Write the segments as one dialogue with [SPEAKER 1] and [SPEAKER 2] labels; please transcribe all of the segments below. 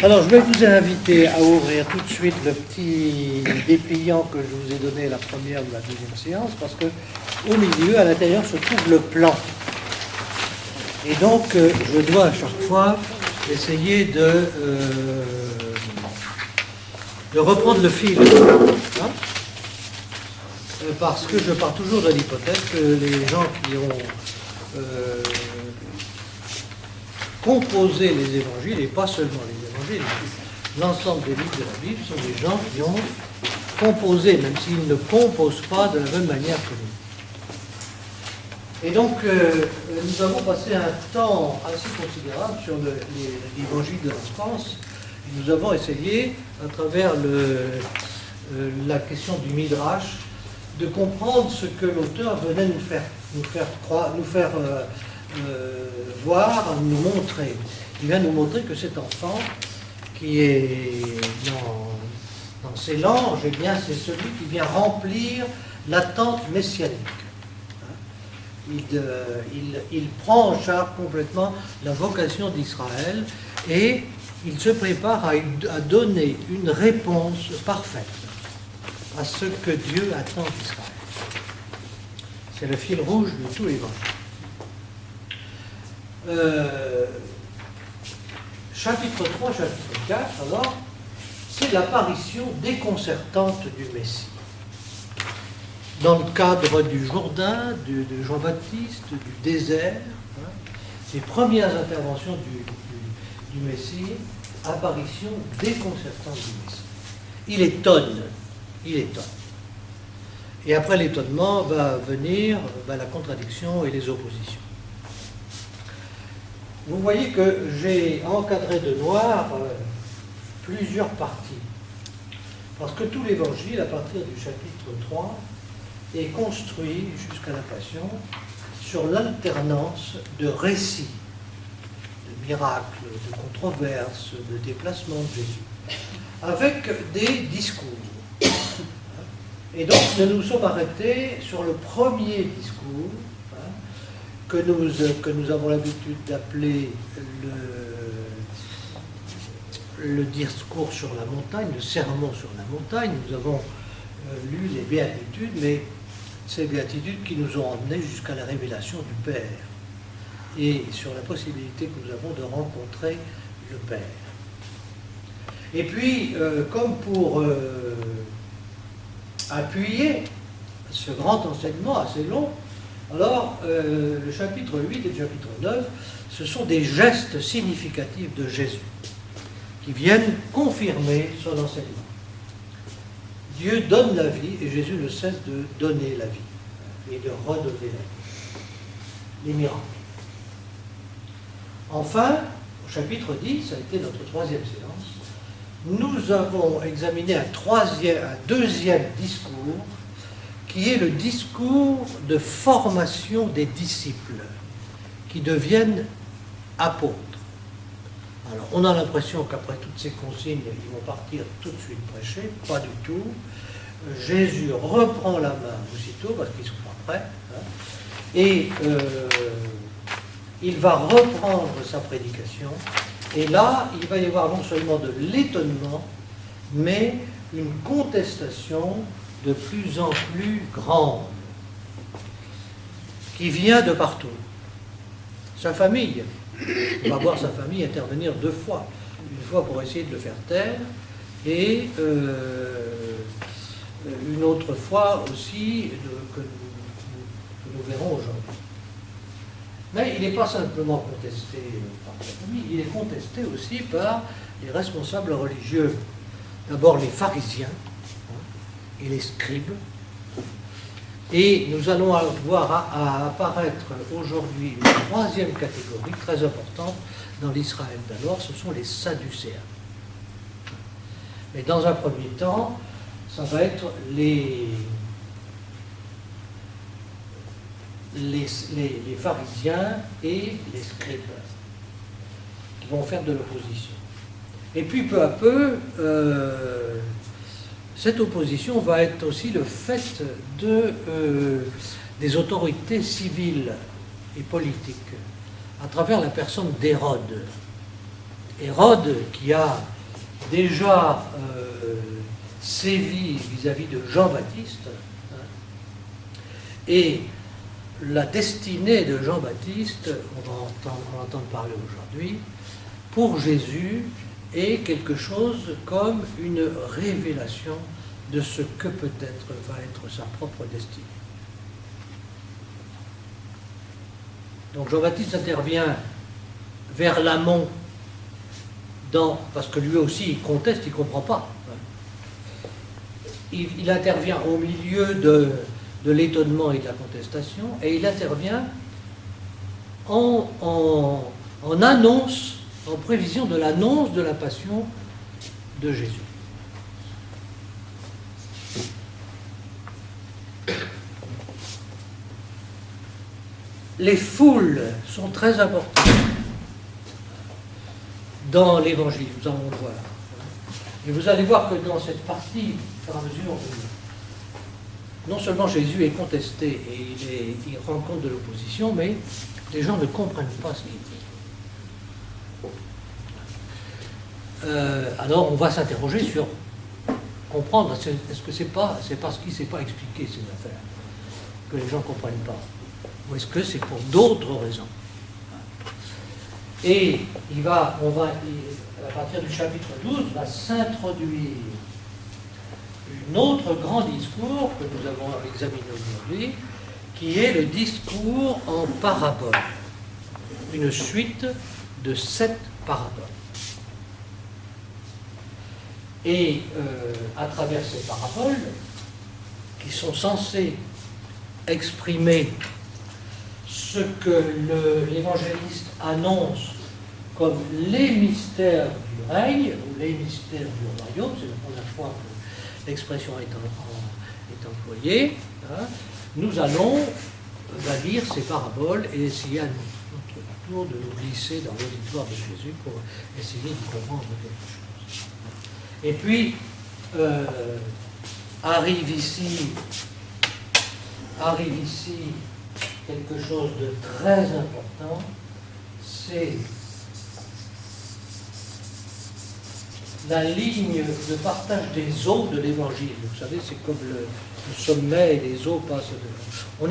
[SPEAKER 1] Alors, je vais vous inviter à ouvrir tout de suite le petit dépliant que je vous ai donné à la première ou la deuxième séance, parce que au milieu, à l'intérieur, se trouve le plan. Et donc, je dois à chaque fois essayer de reprendre le fil. Hein, parce que je pars toujours de l'hypothèse que les gens qui ont composé les évangiles, et pas seulement les évangiles, l'ensemble des livres de la Bible sont des gens qui ont composé, même s'ils ne composent pas de la même manière que nous. Et donc, nous avons passé un temps assez considérable sur l'évangile de l'enfance. Nous avons essayé, à travers la question du Midrash, de comprendre ce que l'auteur venait nous faire voir, nous montrer. Il vient nous montrer que cet enfant qui est dans ses langes, eh bien, c'est celui qui vient remplir l'attente messianique. Il prend en charge complètement la vocation d'Israël et il se prépare à donner une réponse parfaite à ce que Dieu attend d'Israël. C'est le fil rouge de tout l'évangile. Chapitre 3, chapitre 4, alors, c'est l'apparition déconcertante du Messie. Dans le cadre du Jourdain, de Jean-Baptiste, du désert, hein, les premières interventions du Messie, apparition déconcertante du Messie. Il étonne. Et après l'étonnement va venir la contradiction et les oppositions. Vous voyez que j'ai encadré de noir plusieurs parties. Parce que tout l'évangile, à partir du chapitre 3, est construit jusqu'à la Passion sur l'alternance de récits, de miracles, de controverses, de déplacements de Jésus, avec des discours. Et donc nous nous sommes arrêtés sur le premier discours, que nous avons l'habitude d'appeler le discours sur la montagne, le sermon sur la montagne. Nous avons lu les béatitudes, mais ces béatitudes qui nous ont emmenés jusqu'à la révélation du Père et sur la possibilité que nous avons de rencontrer le Père. Et puis, comme pour appuyer ce grand enseignement assez long, alors le chapitre 8 et le chapitre 9, ce sont des gestes significatifs de Jésus qui viennent confirmer son enseignement. Dieu donne la vie et Jésus ne cesse de donner la vie et de redonner la vie. Les miracles. Enfin, au chapitre 10, ça a été notre troisième séance, nous avons examiné un deuxième discours qui est le discours de formation des disciples qui deviennent apôtres. Alors, on a l'impression qu'après toutes ces consignes, ils vont partir tout de suite prêcher. Pas du tout. Jésus reprend la main aussitôt, parce qu'ils ne sont pas prêts, hein, et il va reprendre sa prédication. Et là, il va y avoir non seulement de l'étonnement, mais une contestation de plus en plus grande, qui vient de partout. Sa famille, on va voir sa famille intervenir deux fois. Une fois pour essayer de le faire taire, et une autre fois aussi que nous verrons aujourd'hui. Mais il n'est pas simplement contesté par sa famille, il est contesté aussi par les responsables religieux. D'abord les pharisiens et les scribes. Et nous allons voir apparaître aujourd'hui une troisième catégorie très importante dans l'Israël d'alors, ce sont les Sadducéens. Mais dans un premier temps, ça va être les pharisiens et les scribes qui vont faire de l'opposition. Et puis peu à peu, cette opposition va être aussi le fait des autorités civiles et politiques, à travers la personne d'Hérode. Hérode qui a déjà sévi vis-à-vis de Jean-Baptiste, et la destinée de Jean-Baptiste, on va en entendre parler aujourd'hui, pour Jésus est quelque chose comme une révélation de ce que peut-être va être sa propre destinée. Donc Jean-Baptiste intervient vers l'amont, parce que lui aussi il conteste, il ne comprend pas. Il intervient au milieu de l'étonnement et de la contestation, et il intervient en annonce, en prévision de l'annonce de la passion de Jésus. Les foules sont très importantes dans l'Évangile, nous allons le voir. Et vous allez voir que dans cette partie, au fur et à mesure, non seulement Jésus est contesté et il rend compte de l'opposition, mais les gens ne comprennent pas ce qu'il dit. Alors on va s'interroger sur comprendre, est-ce que c'est parce qu'il ne s'est pas expliqué ces affaires que les gens ne comprennent pas, ou est-ce que c'est pour d'autres raisons? Et à partir du chapitre 12, va s'introduire un autre grand discours que nous avons examiné aujourd'hui, qui est le discours en parabole, une suite de 7 paraboles. Et à travers ces paraboles, qui sont censées exprimer ce que l'évangéliste annonce comme les mystères du règne, ou les mystères du royaume, c'est la première fois que l'expression est employée, hein, nous allons lire ces paraboles et essayer à notre tour de nous glisser dans l'auditoire de Jésus pour essayer de comprendre quelque chose. Et puis, arrive ici quelque chose de très important, c'est la ligne de partage des eaux de l'Évangile. Vous savez, c'est comme le sommet et les eaux passent. On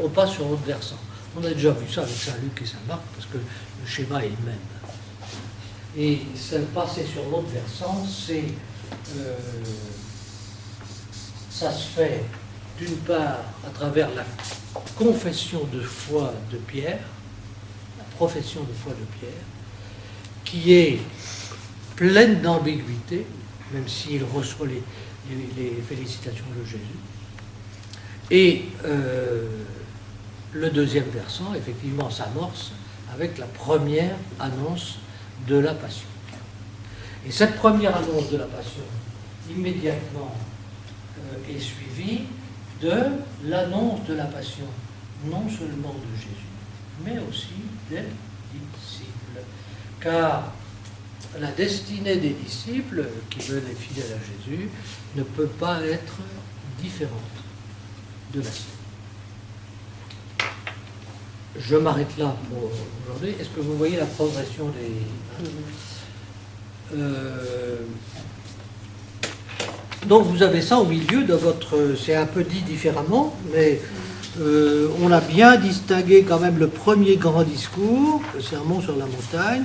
[SPEAKER 1] passe sur l'autre versant. On a déjà vu ça avec Saint-Luc et Saint-Marc, parce que le schéma est le même. Et passer sur l'autre versant, ça se fait d'une part à travers la confession de foi de Pierre, la profession de foi de Pierre, qui est pleine d'ambiguïté, même s'il reçoit les félicitations de Jésus. Et le deuxième versant, effectivement, s'amorce avec la première annonce de la Passion. Et cette première annonce de la Passion, immédiatement, est suivie de l'annonce de la Passion, non seulement de Jésus, mais aussi des disciples. Car la destinée des disciples, qui veulent être fidèles à Jésus, ne peut pas être différente de la sienne. Je m'arrête là pour aujourd'hui. Est-ce que vous voyez la progression des... Donc vous avez ça au milieu de votre... C'est un peu dit différemment, mais on a bien distingué quand même le premier grand discours, le sermon sur la montagne,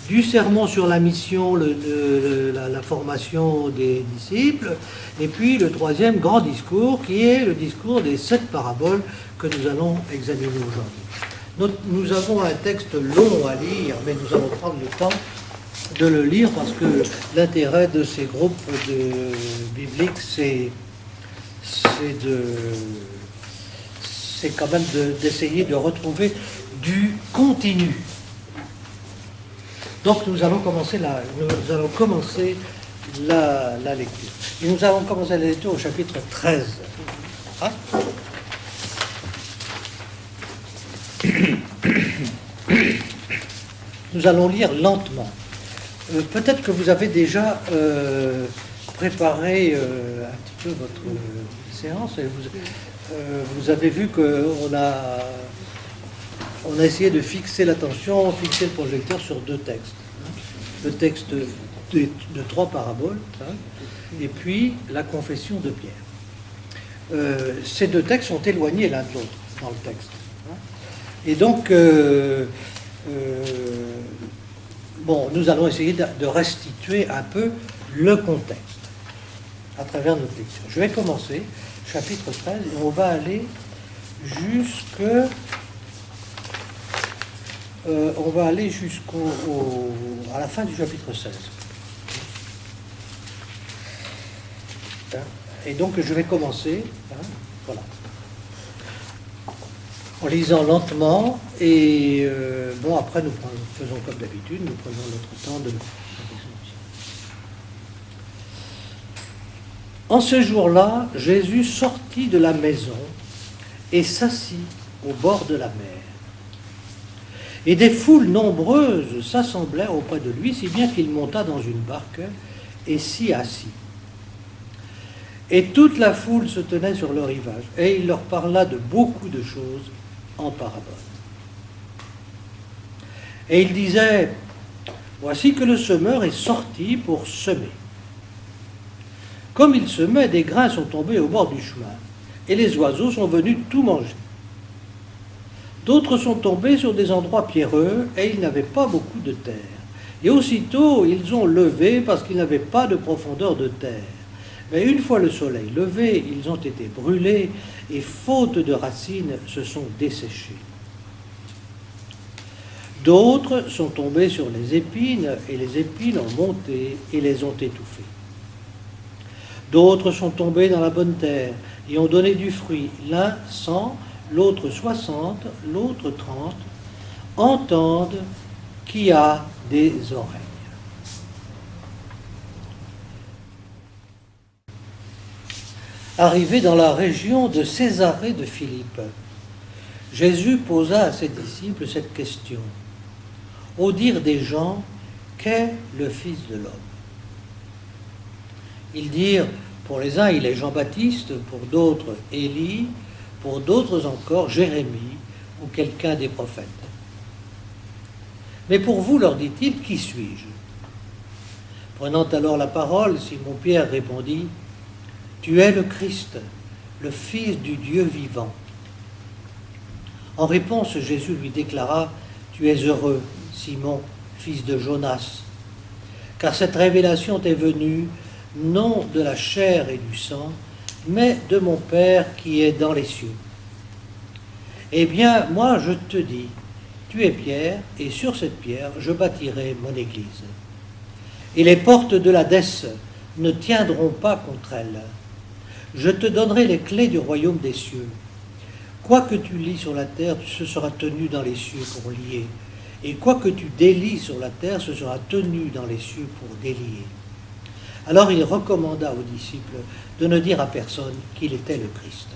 [SPEAKER 1] du sermon sur la mission, la formation des disciples, et puis le troisième grand discours, qui est le discours des 7 paraboles que nous allons examiner aujourd'hui. Nous avons un texte long à lire, mais nous allons prendre le temps de le lire, parce que l'intérêt de ces groupes bibliques, c'est quand même d'essayer de retrouver du continu. Donc nous allons commencer la lecture. Et nous allons commencer la lecture au chapitre 13. Hein? Nous allons lire lentement. Peut-être que vous avez déjà préparé un petit peu votre séance, et vous avez vu qu'on a essayé de fixer l'attention, fixer le projecteur sur 2 textes. Le texte de 3 paraboles, hein, et puis la confession de Pierre. Ces 2 textes sont éloignés l'un de l'autre dans le texte. Hein. Et donc, bon, nous allons essayer de restituer un peu le contexte à travers notre lecture. Je vais commencer, chapitre 13, et on va aller à la fin du chapitre 16. Et donc je vais commencer, voilà, en lisant lentement, et bon, après nous faisons comme d'habitude, nous prenons notre temps de réflexion. En ce jour-là, Jésus sortit de la maison et s'assit au bord de la mer. Et des foules nombreuses s'assemblèrent auprès de lui, si bien qu'il monta dans une barque et s'y assit. Et toute la foule se tenait sur le rivage, et il leur parla de beaucoup de choses en paraboles. Et il disait, voici que le semeur est sorti pour semer. Comme il semait, des grains sont tombés au bord du chemin, et les oiseaux sont venus tout manger. D'autres sont tombés sur des endroits pierreux, et ils n'avaient pas beaucoup de terre. Et aussitôt, ils ont levé parce qu'ils n'avaient pas de profondeur de terre. Mais une fois le soleil levé, ils ont été brûlés, et faute de racines, se sont desséchés. D'autres sont tombés sur les épines, et les épines ont monté et les ont étouffés. D'autres sont tombés dans la bonne terre, et ont donné du fruit, l'un 100, l'autre 60, l'autre 30, entendent qui a des oreilles. Arrivé dans la région de Césarée de Philippe, Jésus posa à ses disciples cette question. Au dire des gens, qu'est le Fils de l'homme? Ils dirent, pour les uns, il est Jean-Baptiste, pour d'autres, Élie, pour d'autres encore, Jérémie ou quelqu'un des prophètes. Mais pour vous, leur dit-il, qui suis-je? Prenant alors la parole, Simon-Pierre répondit, tu es le Christ, le Fils du Dieu vivant. En réponse, Jésus lui déclara, tu es heureux, Simon, fils de Jonas, car cette révélation t'est venue non de la chair et du sang, mais de mon Père qui est dans les cieux. Eh bien, moi je te dis, tu es Pierre, et sur cette pierre je bâtirai mon église. Et les portes de l'Hadès ne tiendront pas contre elle. Je te donnerai les clés du royaume des cieux. Quoi que tu lis sur la terre, ce sera tenu dans les cieux pour lier. Et quoi que tu délies sur la terre, ce sera tenu dans les cieux pour délier. Alors il recommanda aux disciples de ne dire à personne qu'il était le Christ.